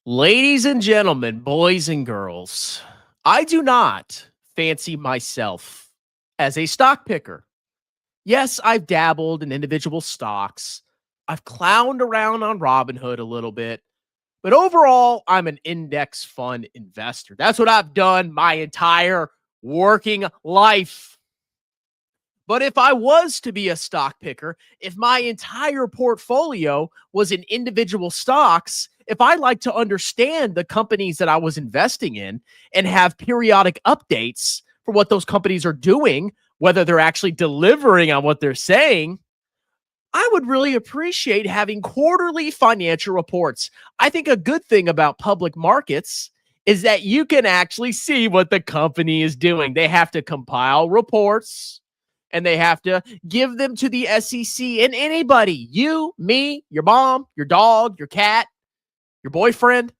Ladies and gentlemen, boys and girls, I do not fancy myself as a stock picker. Yes, I've dabbled in individual stocks. I've clowned around on Robinhood a little bit, but overall, I'm an index fund investor. That's what I've done my entire working life. But if I was to be a stock picker, if my entire portfolio was in individual stocks, if I like to understand the companies that I was investing in and have periodic updates for what those companies are doing, whether they're actually delivering on what they're saying, I would really appreciate having quarterly financial reports. I think a good thing about public markets is that you can actually see what the company is doing. They have to compile reports and they have to give them to the SEC, and anybody, you, me, your mom, your dog, your cat, your boyfriend,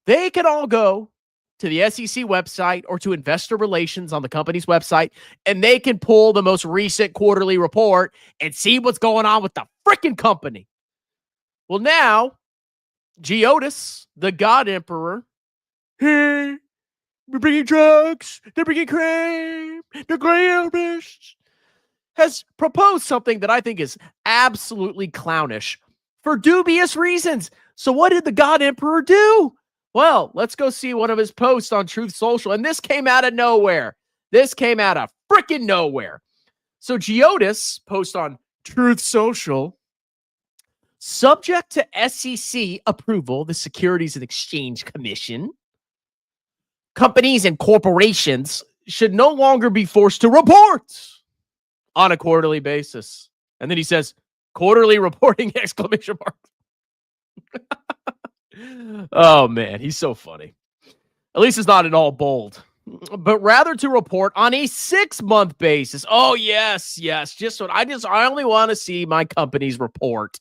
they can all go to the SEC website or to investor relations on the company's website, and they can pull the most recent quarterly report and see what's going on with the freaking company. Well, now, Geodis, the God Emperor, hey, we're bringing drugs, they're bringing crime, they're grayish, has proposed something that I think is absolutely clownish for dubious reasons. So what did the God Emperor do? Well, let's go see one of his posts on Truth Social. And this came out of nowhere. This came out of freaking nowhere. So Geodis posts on Truth Social, subject to SEC approval, the Securities and Exchange Commission, companies and corporations should no longer be forced to report on a quarterly basis. And then he says, quarterly reporting, exclamation mark. Oh, man, he's so funny. At least it's not at all bold, but rather to report on a 6-month basis. Oh, yes. Just what I only want to see my company's report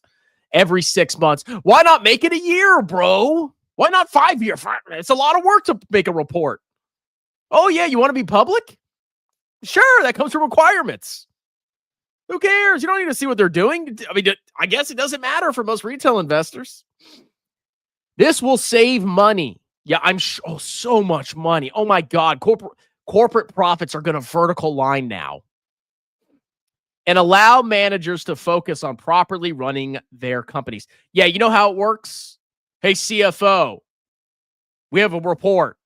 every 6 months. Why not make it a year, bro? Why not 5 years? It's a lot of work to make a report. Oh, yeah, you want to be public? Sure, that comes from requirements. Who cares? You don't need to see what they're doing. I mean, I guess it doesn't matter for most retail investors. This will save money. Yeah, so much money. Oh my God. Corporate profits are going to vertical line now and allow managers to focus on properly running their companies. Yeah, you know how it works? Hey, CFO, we have a report.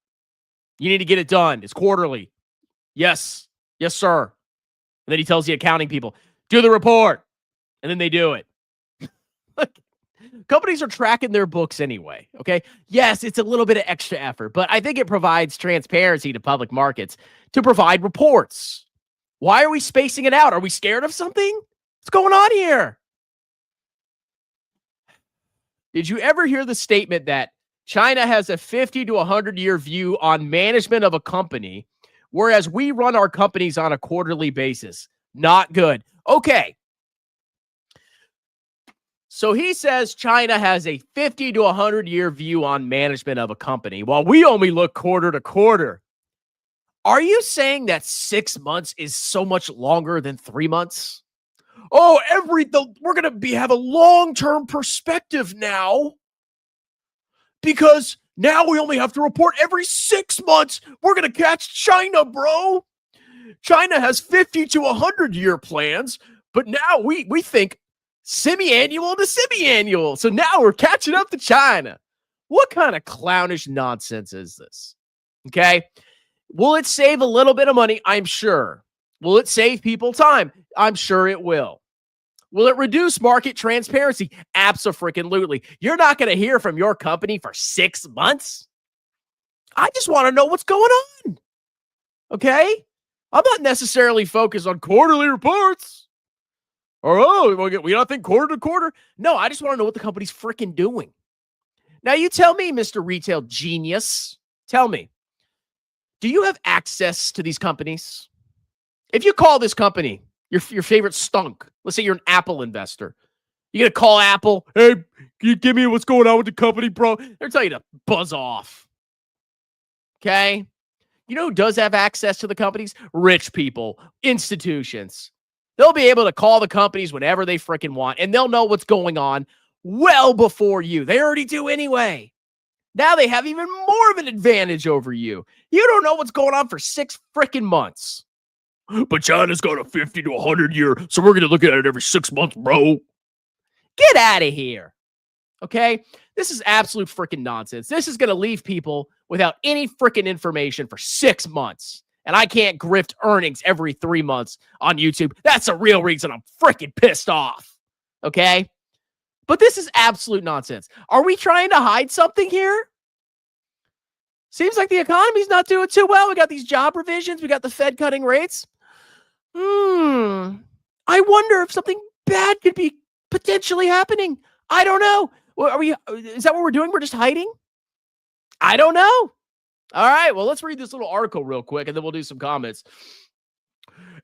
You need to get it done. It's quarterly. Yes, sir. And then he tells the accounting people, do the report. And then they do it. Companies are tracking their books anyway, okay? Yes, it's a little bit of extra effort, but I think it provides transparency to public markets to provide reports. Why are we spacing it out? Are we scared of something? What's going on here? Did you ever hear the statement that China has a 50 to 100-year view on management of a company, whereas we run our companies on a quarterly basis? Not good. Okay. So he says China has a 50 to 100-year view on management of a company, while we only look quarter to quarter. Are you saying that 6 months is so much longer than 3 months? Oh, we're going to have a long-term perspective now because now we only have to report every 6 months. We're going to catch China, bro. China has 50 to 100-year plans, but now we think semi-annual to semi-annual. So now we're catching up to China. What kind of clownish nonsense is this? Okay. Will it save a little bit of money? I'm sure. Will it save people time? I'm sure it will. Will it reduce market transparency? Abso-freaking-lutely. You're not going to hear from your company for 6 months. I just want to know what's going on. Okay. I'm not necessarily focused on quarterly reports. Or, we don't think quarter to quarter. No, I just want to know what the company's freaking doing. Now, you tell me, Mr. Retail Genius, tell me, do you have access to these companies? If you call this company your favorite stunk, let's say you're an Apple investor, you're going to call Apple, hey, can you give me what's going on with the company, bro? They're telling you to buzz off. Okay? You know who does have access to the companies? Rich people, institutions. They'll be able to call the companies whenever they freaking want, and they'll know what's going on well before you. They already do anyway. Now they have even more of an advantage over you. You don't know what's going on for 6 freaking months. But China's got a 50 to 100 year, so we're going to look at it every 6 months, bro. Get out of here. Okay? This is absolute freaking nonsense. This is going to leave people without any freaking information for 6 months. And I can't grift earnings every 3 months on YouTube. That's the real reason I'm freaking pissed off. Okay? But this is absolute nonsense. Are we trying to hide something here? Seems like the economy's not doing too well. We got these job revisions. We got the Fed cutting rates. I wonder if something bad could be potentially happening. I don't know. Is that what we're doing? We're just hiding? I don't know. All right, well, let's read this little article real quick, and then we'll do some comments.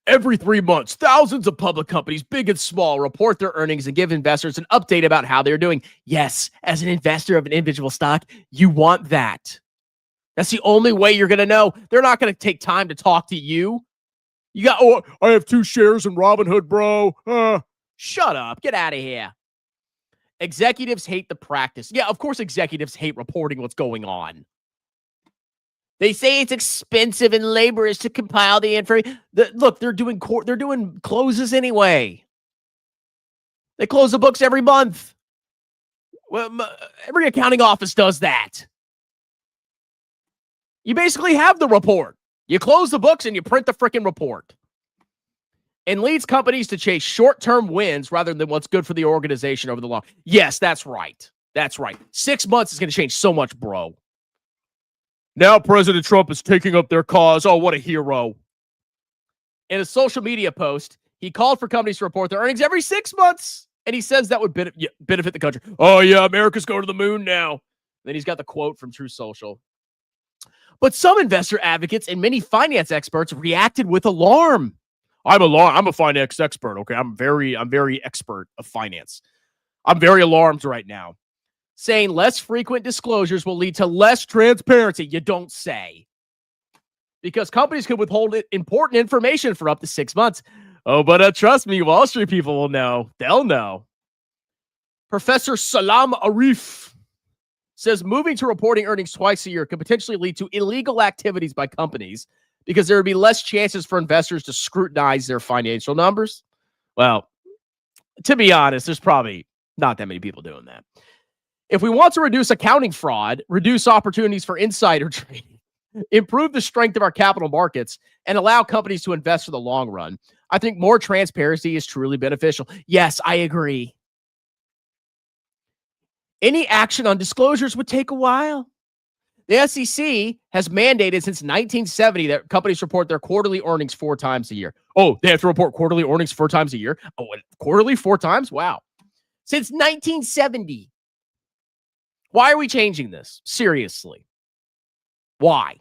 Every 3 months, thousands of public companies, big and small, report their earnings and give investors an update about how they're doing. Yes, as an investor of an individual stock, you want that. That's the only way you're going to know. They're not going to take time to talk to you. I have 2 shares in Robinhood, bro. Shut up. Get out of here. Executives hate the practice. Yeah, of course executives hate reporting what's going on. They say it's expensive and laborious to compile the information. Look, they're doing closes anyway. They close the books every month. Well, every accounting office does that. You basically have the report. You close the books and you print the freaking report. And leads companies to chase short-term wins rather than what's good for the organization over the long. Yes, that's right. That's right. 6 months is going to change so much, bro. Now President Trump is taking up their cause. Oh, what a hero. In a social media post, he called for companies to report their earnings every 6 months. And he says that would benefit the country. Oh, yeah, America's going to the moon now. Then he's got the quote from True Social. But some investor advocates and many finance experts reacted with alarm. I'm a finance expert, okay? I'm very expert of finance. I'm very alarmed right now. Saying less frequent disclosures will lead to less transparency. You don't say. Because companies could withhold important information for up to 6 months. Oh, but trust me, Wall Street people will know. They'll know. Professor Salam Arif says moving to reporting earnings twice a year could potentially lead to illegal activities by companies because there would be less chances for investors to scrutinize their financial numbers. Well, to be honest, there's probably not that many people doing that. If we want to reduce accounting fraud, reduce opportunities for insider trading, improve the strength of our capital markets, and allow companies to invest for the long run, I think more transparency is truly beneficial. Yes, I agree. Any action on disclosures would take a while. The SEC has mandated since 1970 that companies report their quarterly earnings 4 times a year. Oh, they have to report quarterly earnings 4 times a year? Oh, quarterly 4 times? Wow. Since 1970. Why are we changing this? Seriously. Why?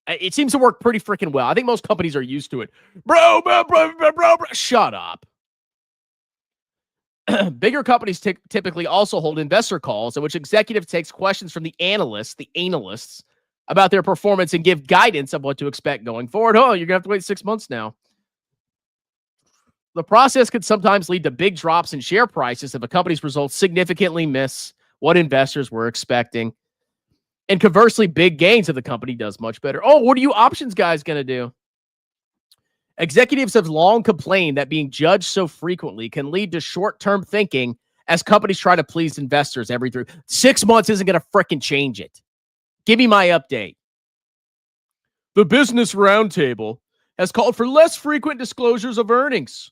It seems to work pretty freaking well. I think most companies are used to it. Bro. Shut up. Bigger companies typically also hold investor calls in which executive takes questions from the analysts, about their performance and give guidance of what to expect going forward. Oh, you're going to have to wait 6 months now. The process could sometimes lead to big drops in share prices if a company's results significantly miss what investors were expecting. And conversely, big gains if the company does much better. Oh, what are you options guys going to do? Executives have long complained that being judged so frequently can lead to short-term thinking as companies try to please investors every 6 months isn't going to frickin' change it. Give me my update. The Business Roundtable has called for less frequent disclosures of earnings,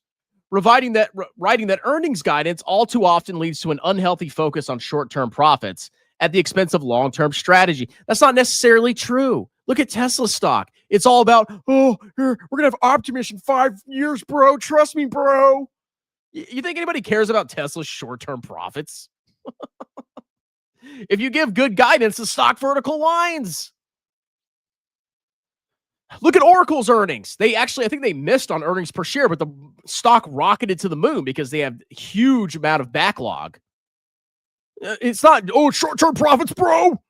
writing that earnings guidance all too often leads to an unhealthy focus on short-term profits at the expense of long-term strategy. That's not necessarily true. Look at Tesla stock. It's all about, we're going to have Optimus in 5 years, bro. Trust me, bro. You think anybody cares about Tesla's short-term profits? If you give good guidance, the stock vertical lines. Look at Oracle's earnings. I think they missed on earnings per share, but the stock rocketed to the moon because they have a huge amount of backlog. It's not, short-term profits, bro.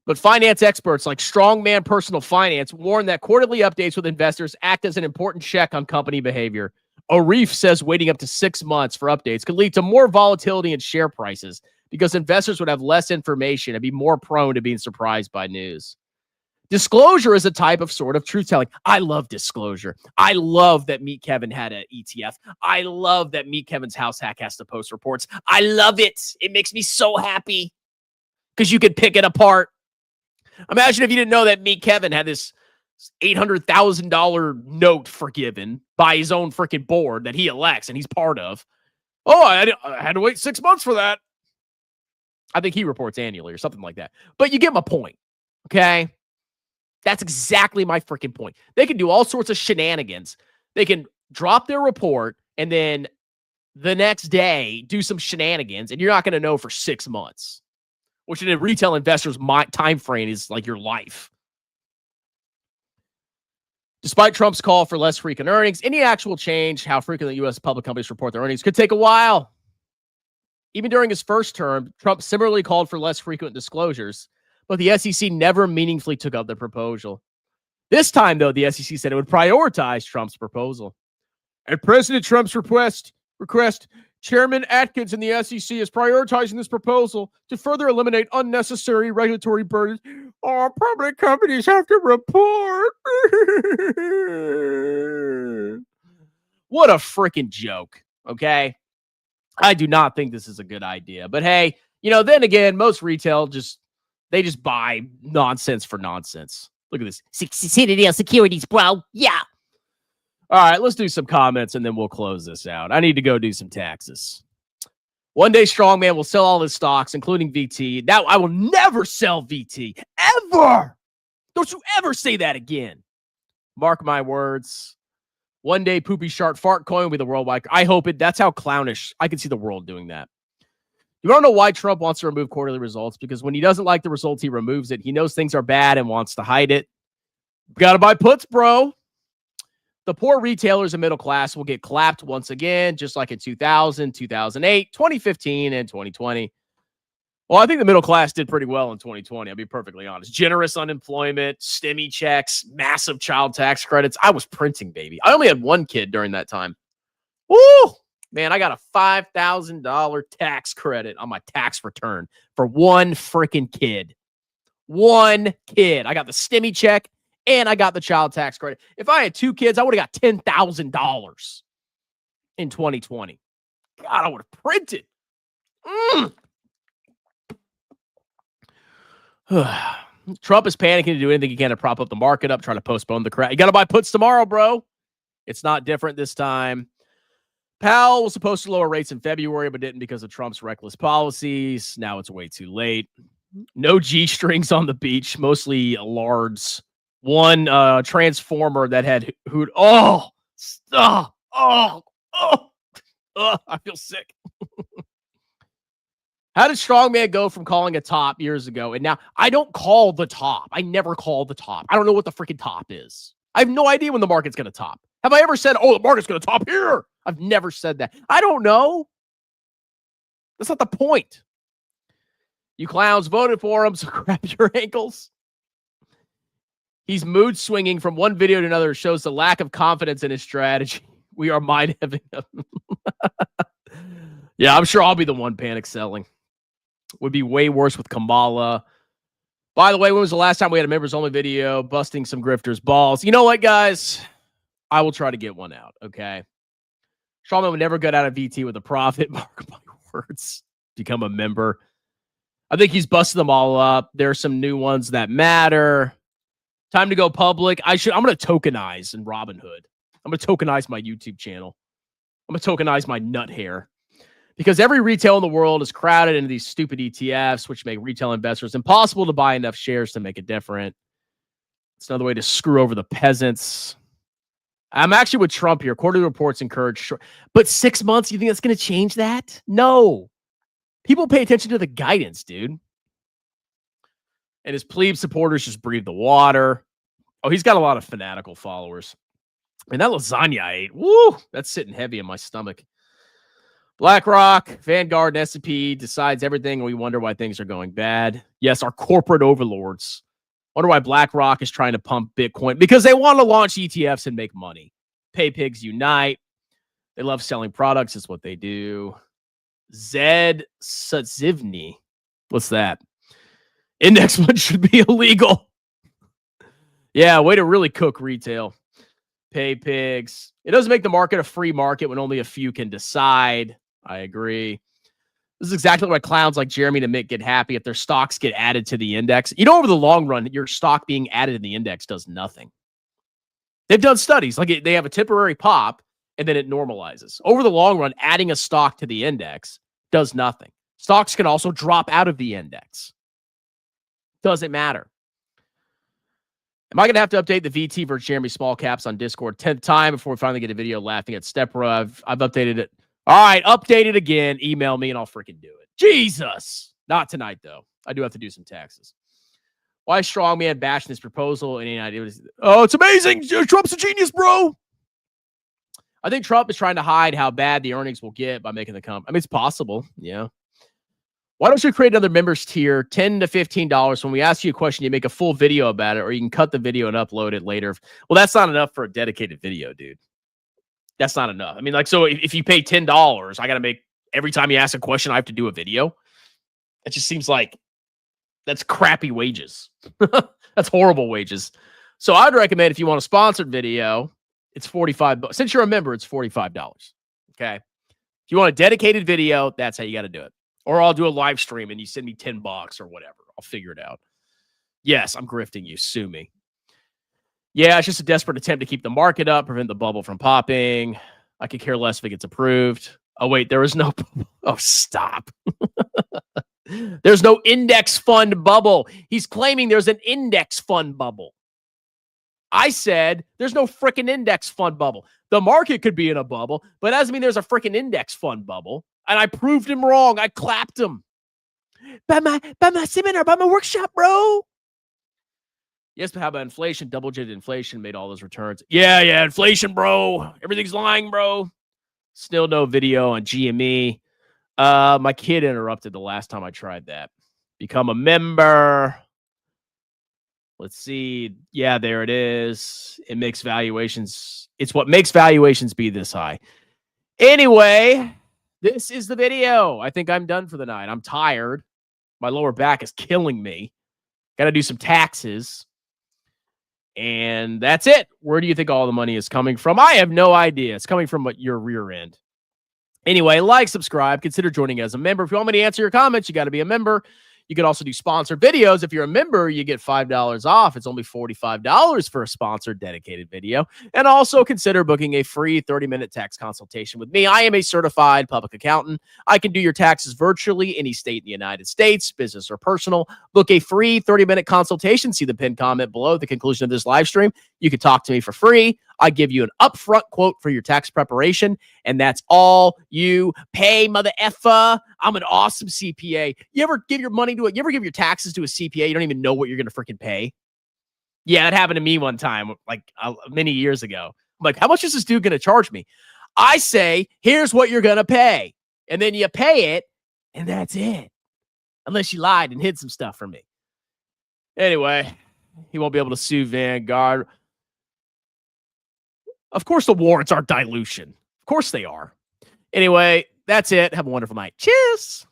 But finance experts like Strongman Personal Finance warn that quarterly updates with investors act as an important check on company behavior. Arif says waiting up to 6 months for updates could lead to more volatility in share prices because investors would have less information and be more prone to being surprised by news. Disclosure is a type of sort of truth telling. I love disclosure. I love that Meet Kevin had an ETF. I love that Meet Kevin's house hack has to post reports. I love it. It makes me so happy because you could pick it apart. Imagine if you didn't know that Meet Kevin had this $800,000 note forgiven by his own freaking board that he elects and he's part of. Oh, I had to wait 6 months for that. I think he reports annually or something like that. But you get my point, okay? That's exactly my freaking point. They can do all sorts of shenanigans. They can drop their report and then the next day do some shenanigans, and you're not going to know for 6 months, which in a retail investor's time frame is like your life. Despite Trump's call for less frequent earnings, any actual change how frequently U.S. public companies report their earnings could take a while. Even during his first term, Trump similarly called for less frequent disclosures, but the SEC never meaningfully took up the proposal. This time, though, the SEC said it would prioritize Trump's proposal. At President Trump's request, Chairman Atkins and the SEC is prioritizing this proposal to further eliminate unnecessary regulatory burdens. All public companies have to report. What a freaking joke, okay? I do not think this is a good idea. But hey, then again, most retail they just buy nonsense for nonsense. Look at this. Citadel Securities, bro. Yeah. All right, let's do some comments and then we'll close this out. I need to go do some taxes. One day Strongman will sell all his stocks, including VT. Now, I will never sell VT. Ever. Don't you ever say that again. Mark my words. One day Poopy Shark Fart Coin will be the worldwide. I hope it. That's how clownish. I can see the world doing that. You don't know why Trump wants to remove quarterly results, because when he doesn't like the results, he removes it. He knows things are bad and wants to hide it. Got to buy puts, bro. The poor retailers and middle class will get clapped once again, just like in 2000, 2008, 2015, and 2020. Well, I think the middle class did pretty well in 2020. I'll be perfectly honest. Generous unemployment, STEMI checks, massive child tax credits. I was printing, baby. I only had one kid during that time. Woo! Man, I got a $5,000 tax credit on my tax return for one freaking kid. One kid. I got the STEMI check and I got the child tax credit. If I had two kids, I would have got $10,000 in 2020. God, I would have printed. Trump is panicking to do anything he can to prop up the market up, trying to postpone the crash. You got to buy puts tomorrow, bro. It's not different this time. Powell was supposed to lower rates in February, but didn't because of Trump's reckless policies. Now it's way too late. No G-strings on the beach, mostly lards. One transformer that had hoot. I feel sick. How did Strongman go from calling a top years ago? And now I don't call the top. I never call the top. I don't know what the freaking top is. I have no idea when the market's going to top. Have I ever said, the market's going to top here? I've never said that. I don't know. That's not the point. You clowns voted for him, so grab your ankles. He's mood swinging from one video to another. Shows the lack of confidence in his strategy. We are mind having him. Yeah, I'm sure I'll be the one panic selling. Would be way worse with Kamala. By the way, when was the last time we had a members only video busting some grifters' balls? You know what, guys? I will try to get one out, okay? Strongman would never get out of VT with a profit. Mark my words. Become a member. I think he's busted them all up. There are some new ones that matter. Time to go public. I'm going to tokenize in Robinhood. I'm going to tokenize my YouTube channel. I'm going to tokenize my nut hair. Because every retail in the world is crowded into these stupid ETFs, which make retail investors impossible to buy enough shares to make it different. It's another way to screw over the peasants. I'm actually with Trump here. Quarterly reports encourage but 6 months, you think that's going to change that? No. People pay attention to the guidance, dude. And his plebe supporters just breathe the water. Oh, he's got a lot of fanatical followers. And that lasagna I ate, woo, that's sitting heavy in my stomach. BlackRock, Vanguard, and S&P decides everything, and we wonder why things are going bad. Yes, our corporate overlords. Wonder why BlackRock is trying to pump Bitcoin. Because they want to launch ETFs and make money. Pay pigs unite. They love selling products. Is what they do. Zed Sutzivny. What's that? Index fund should be illegal. Yeah, way to really cook retail. Pay pigs. It doesn't make the market a free market when only a few can decide. I agree. This is exactly why clowns like Jeremy and Mick get happy if their stocks get added to the index. You know, over the long run, your stock being added to the index does nothing. They've done studies. Like they have a temporary pop and then it normalizes. Over the long run, adding a stock to the index does nothing. Stocks can also drop out of the index. Doesn't matter. Am I going to have to update the VT versus Jeremy small caps on Discord 10th time before we finally get a video laughing at Stepra? I've updated it. All right, update it again. Email me and I'll freaking do it. Jesus. Not tonight, though. I do have to do some taxes. Why is Strongman bashing this proposal? Any idea? Oh, it's amazing. Trump's a genius, bro. I think Trump is trying to hide how bad the earnings will get by making the comment. I mean, it's possible. Yeah. Why don't you create another members tier, $10 to $15? When we ask you a question, you make a full video about it, or you can cut the video and upload it later. Well, that's not enough for a dedicated video, dude. That's not enough. I mean, like, so if you pay $10, I got to make every time you ask a question, I have to do a video. It just seems like that's crappy wages. That's horrible wages. So I'd recommend if you want a sponsored video, it's $45. Since you're a member, it's $45. Okay. If you want a dedicated video, that's how you got to do it. Or I'll do a live stream and you send me $10 or whatever. I'll figure it out. Yes, I'm grifting you. Sue me. Yeah, it's just a desperate attempt to keep the market up, prevent the bubble from popping. I could care less if it gets approved. Oh, wait, there is no... Oh, stop. There's no index fund bubble. He's claiming there's an index fund bubble. I said there's no freaking index fund bubble. The market could be in a bubble, but that doesn't mean there's a freaking index fund bubble. And I proved him wrong. I clapped him. By my seminar, by my workshop, bro. Yes, but how about inflation? Double-digit inflation made all those returns. Yeah, inflation, bro. Everything's lying, bro. Still no video on GME. My kid interrupted the last time I tried that. Become a member. Let's see. Yeah, there it is. It makes valuations. It's what makes valuations be this high. Anyway, this is the video. I think I'm done for the night. I'm tired. My lower back is killing me. Got to do some taxes. And that's it. Where do you think all the money is coming from? I have no idea. It's coming from your rear end. Anyway, like, subscribe, consider joining as a member. If you want me to answer your comments, you got to be a member. You can also do sponsored videos. If you're a member, you get $5 off. It's only $45 for a sponsored dedicated video. And also consider booking a free 30-minute tax consultation with me. I am a certified public accountant. I can do your taxes virtually any state in the United States, business or personal. Book a free 30-minute consultation. See the pinned comment below at the conclusion of this live stream. You can talk to me for free. I give you an upfront quote for your tax preparation, and that's all you pay, mother effer. I'm an awesome CPA. You ever give your money to it? You ever give your taxes to a CPA? You don't even know what you're going to freaking pay. Yeah, that happened to me one time, like many years ago. I'm like, how much is this dude going to charge me? I say, here's what you're going to pay. And then you pay it, and that's it. Unless you lied and hid some stuff from me. Anyway, he won't be able to sue Vanguard. Of course, the warrants are dilution. Of course they are. Anyway, that's it. Have a wonderful night. Cheers.